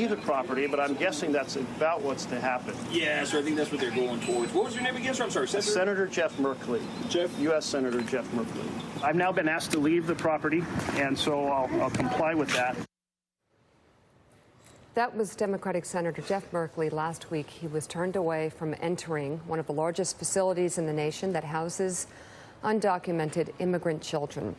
see the property, but I'm guessing that's about what's to happen. Yeah, so I think that's what they're going towards. What was your name again, sir? I'm sorry, Senator Jeff Merkley. U.S. Senator Jeff Merkley. I've now been asked to leave the property, and so I'll comply with that. That was Democratic Senator Jeff Merkley. Last week, he was turned away from entering one of the largest facilities in the nation that houses undocumented immigrant children.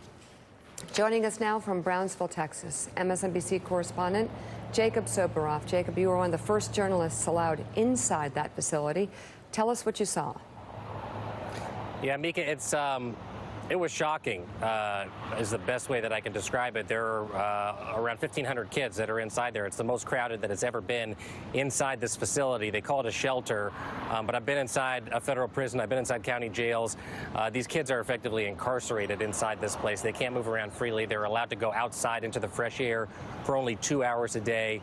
Joining us now from Brownsville, Texas, MSNBC correspondent Jacob Soboroff. Jacob, you were one of the first journalists allowed inside that facility. Tell us what you saw. Yeah, Mika, it was shocking, is the best way that I can describe it. There are around 1,500 kids that are inside there. It's the most crowded that it's ever been inside this facility. They call it a shelter, but I've been inside a federal prison. I've been inside county jails. These kids are effectively incarcerated inside this place. They can't move around freely. They're allowed to go outside into the fresh air for only 2 hours a day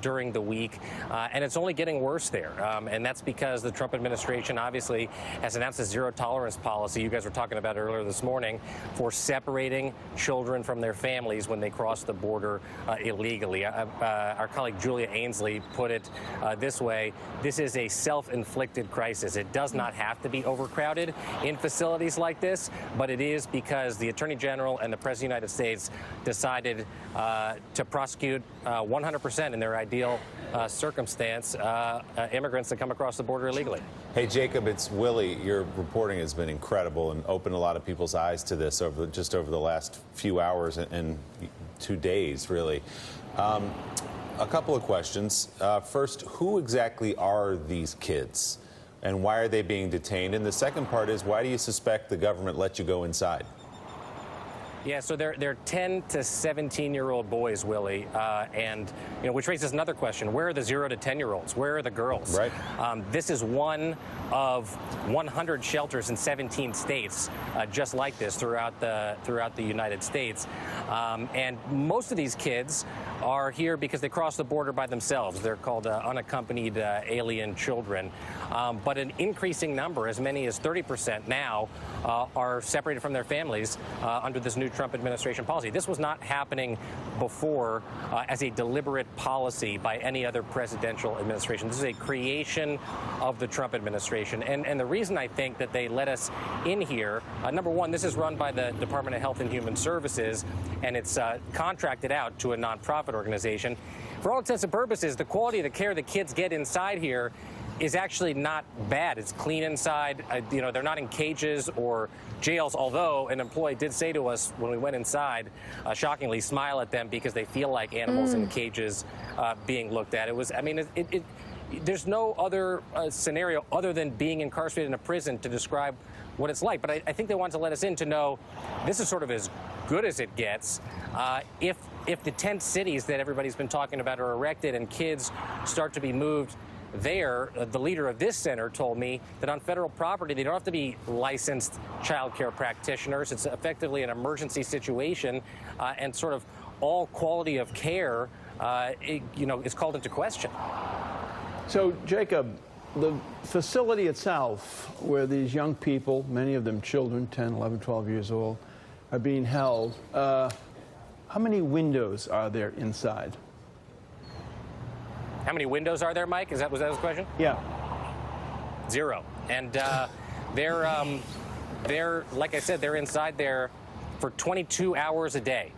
during the week. And it's only getting worse there. And that's because the Trump administration obviously has announced a zero-tolerance policy you guys were talking about earlier this morning for separating children from their families when they cross the border illegally. Our colleague Julia Ainsley put it this way: this is a self-inflicted crisis. It does not have to be overcrowded in facilities like this, but it is because the Attorney General and the President of the United States decided to prosecute 100% in their ideal circumstance immigrants that come across the border illegally. Hey, Jacob, it's Willie. Your reporting has been incredible and opened a lot of people's eyes to this just over the last few hours and 2 days, really. A couple of questions. First, who exactly are these kids, and why are they being detained? And the second part is, why do you suspect the government let you go inside? Yeah, so they're 10 to 17-year-old boys, Willie, and which raises another question: where are the 0 to 10-year-olds? Where are the girls? Right. This is one of 100 shelters in 17 states, just like this throughout the United States, and most of these kids are here because they cross the border by themselves. They're called unaccompanied alien children, but an increasing number, as many as 30% now, are separated from their families under this new Trump administration policy. This was not happening before as a deliberate policy by any other presidential administration. This is a creation of the Trump administration. And the reason I think that they let us in here, number one, this is run by the Department of Health and Human Services, and it's contracted out to a nonprofit organization. For all intents and purposes, the quality of the care the kids get inside here is actually not bad. It's clean inside. They're not in cages or jails, although an employee did say to us when we went inside, shockingly, smile at them because they feel like animals in cages being looked at. There's no other scenario other than being incarcerated in a prison to describe what it's like. But I think they want to let us in to know this is sort of as good as it gets. If the tent cities that everybody's been talking about are erected and kids start to be moved there, the leader of this center told me that on federal property, they don't have to be licensed child care practitioners. It's effectively an emergency situation, and sort of all quality of care, is called into question. So, Jacob, the facility itself, where these young people, many of them children, 10, 11, 12 years old, are being held, how many windows are there inside? How many windows are there, Mike? Was that his question? Yeah. 0. And they're like I said, they're inside there for 22 hours a day.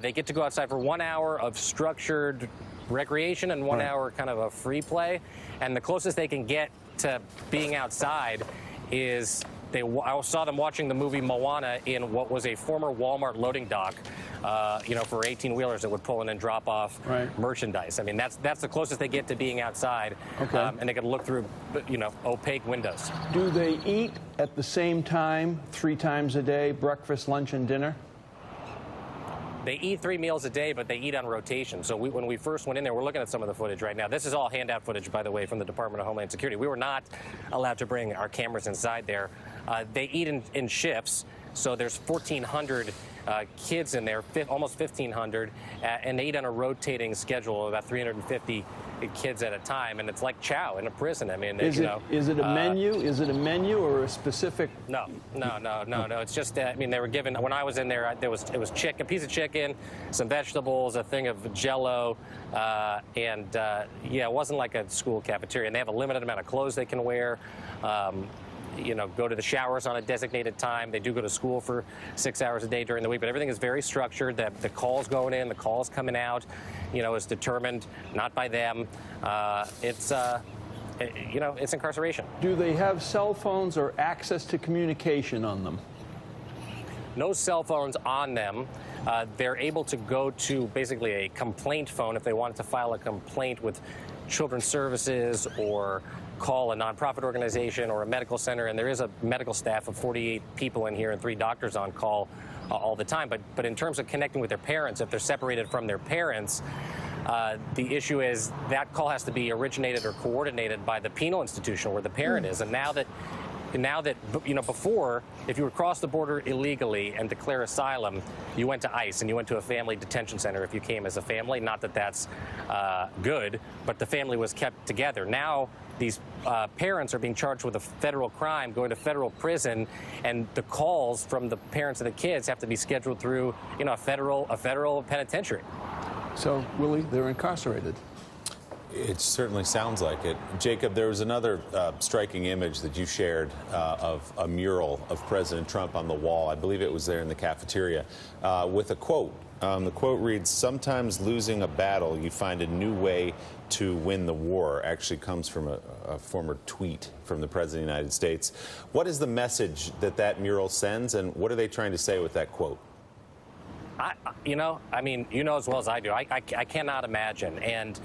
They get to go outside for 1 hour of structured recreation and 1 hour kind of a free play. And the closest they can get to being outside is I saw them watching the movie Moana in what was a former Walmart loading dock, for 18-wheelers that would pull in and drop off merchandise. I mean, that's the closest they get to being outside. Okay. And they could look through, opaque windows. Do they eat at the same time 3 times a day, breakfast, lunch, and dinner? They eat 3 meals a day, but they eat on rotation. So when we first went in there, we're looking at some of the footage right now. This is all handout footage, by the way, from the Department of Homeland Security. We were not allowed to bring our cameras inside there. They eat in shifts, so there's 1,400 kids in there, almost 1,500, and they eat on a rotating schedule of about 350 kids at a time, and it's like chow in a prison. I mean, is it a menu? Is it a menu or a specific? No. It's just I mean, they were given, when I was in there, it was a piece of chicken, some vegetables, a thing of Jell-O, and yeah, it wasn't like a school cafeteria. And they have a limited amount of clothes they can wear. Go to the showers on a designated time. They do go to school for 6 hours a day during the week, but everything is very structured. The calls going in, the calls coming out, is determined not by them. It's incarceration. Do they have cell phones or access to communication on them? No cell phones on them. They're able to go to basically a complaint phone if they wanted to file a complaint with Children's Services or call a nonprofit organization or a medical center, and there is a medical staff of 48 people in here and 3 doctors on call all the time. But in terms of connecting with their parents, if they're separated from their parents, the issue is that call has to be originated or coordinated by the penal institution where the parent is. And now that before, if you would cross the border illegally and declare asylum, you went to ICE and you went to a family detention center if you came as a family. Not that that's good, but the family was kept together. Now these parents are being charged with a federal crime, going to federal prison, and the calls from the parents of the kids have to be scheduled through, a federal penitentiary. So, Willie, they're incarcerated. It certainly sounds like it. Jacob, there was another striking image that you shared of a mural of President Trump on the wall. I believe it was there in the cafeteria with a quote. The quote reads, "Sometimes losing a battle, you find a new way to win the war." Actually comes from a former tweet from the President of the United States. What is the message that mural sends, and what are they trying to say with that quote? You know as well as I do. I cannot imagine. And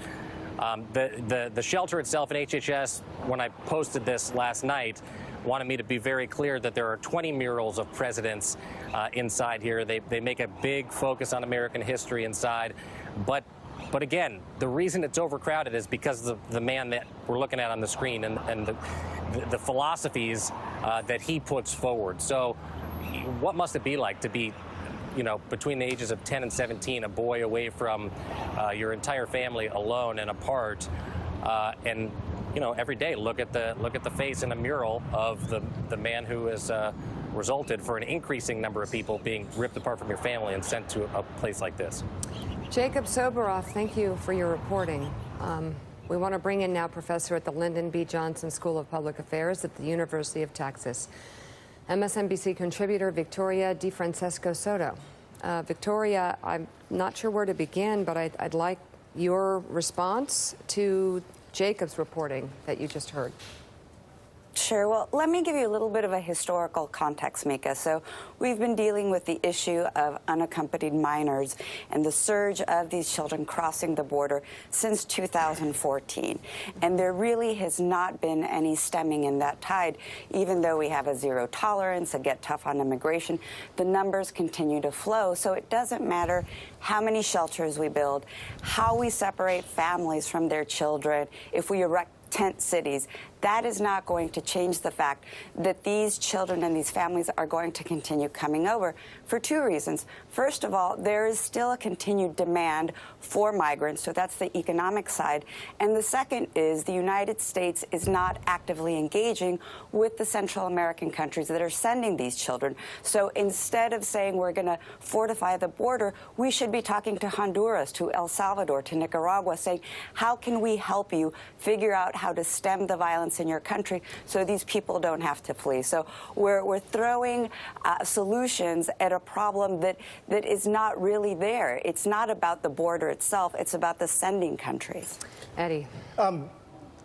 the shelter itself at HHS, when I posted this last night, wanted me to be very clear that there are 20 murals of presidents inside here. They make a big focus on American history inside. But again, the reason it's overcrowded is because of the man that we're looking at on the screen and the philosophies that he puts forward. So what must it be like to be between the ages of 10 and 17, a boy away from your entire family, alone and apart, and every day look at the face in a mural of the man who has resulted for an increasing number of people being ripped apart from your family and sent to a place like this. Jacob Soboroff, thank you for your reporting. We want to bring in now professor at the Lyndon B. Johnson School of Public Affairs at the University of Texas, MSNBC contributor Victoria DeFrancesco Soto. Victoria, I'm not sure where to begin, but I'd like your response to Jacob's reporting that you just heard. Sure. Well, let me give you a little bit of a historical context, Mika. So we've been dealing with the issue of unaccompanied minors and the surge of these children crossing the border since 2014. And there really has not been any stemming in that tide. Even though we have a zero tolerance and get tough on immigration, the numbers continue to flow. So it doesn't matter how many shelters we build, how we separate families from their children, if we erect tent cities. That is not going to change the fact that these children and these families are going to continue coming over for 2 reasons. First of all, there is still a continued demand for migrants, so that's the economic side. And the second is the United States is not actively engaging with the Central American countries that are sending these children. So instead of saying we're going to fortify the border, we should be talking to Honduras, to El Salvador, to Nicaragua, saying, how can we help you figure out how to stem the violence in your country so these people don't have to flee? So we're throwing solutions at a problem that is not really there. It's not about the border itself. It's about the sending countries. Eddie.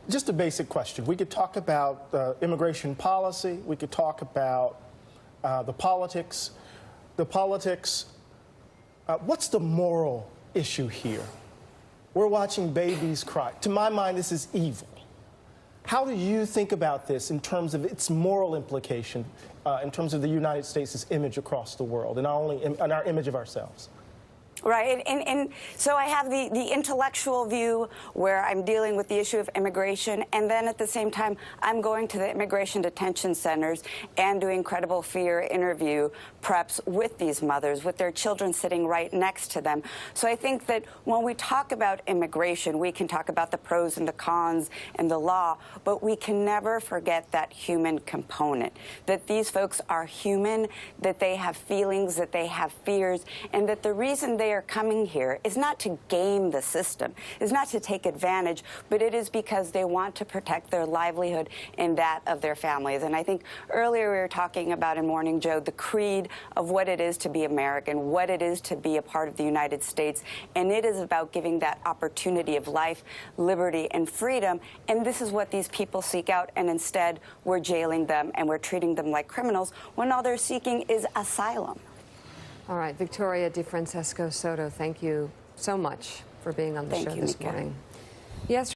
Just a basic question. We could talk about immigration policy. We could talk about the politics. What's the moral issue here? We're watching babies cry. To my mind, this is evil. How do you think about this in terms of its moral implication, in terms of the United States' image across the world, and our image of ourselves? Right, and so I have the intellectual view where I'm dealing with the issue of immigration, and then at the same time, I'm going to the immigration detention centers and doing credible fear interview preps with these mothers, with their children sitting right next to them. So I think that when we talk about immigration, we can talk about the pros and the cons and the law, but we can never forget that human component, that these folks are human, that they have feelings, that they have fears, and that the reason they are coming here is not to game the system, is not to take advantage, but it is because they want to protect their livelihood and that of their families. And I think earlier we were talking about in Morning Joe the creed of what it is to be American, what it is to be a part of the United States, and it is about giving that opportunity of life, liberty, and freedom. And this is what these people seek out, and instead we're jailing them and we're treating them like criminals when all they're seeking is asylum. All right, Victoria DeFrancesco Soto, thank you so much for being on the show this morning. Yes.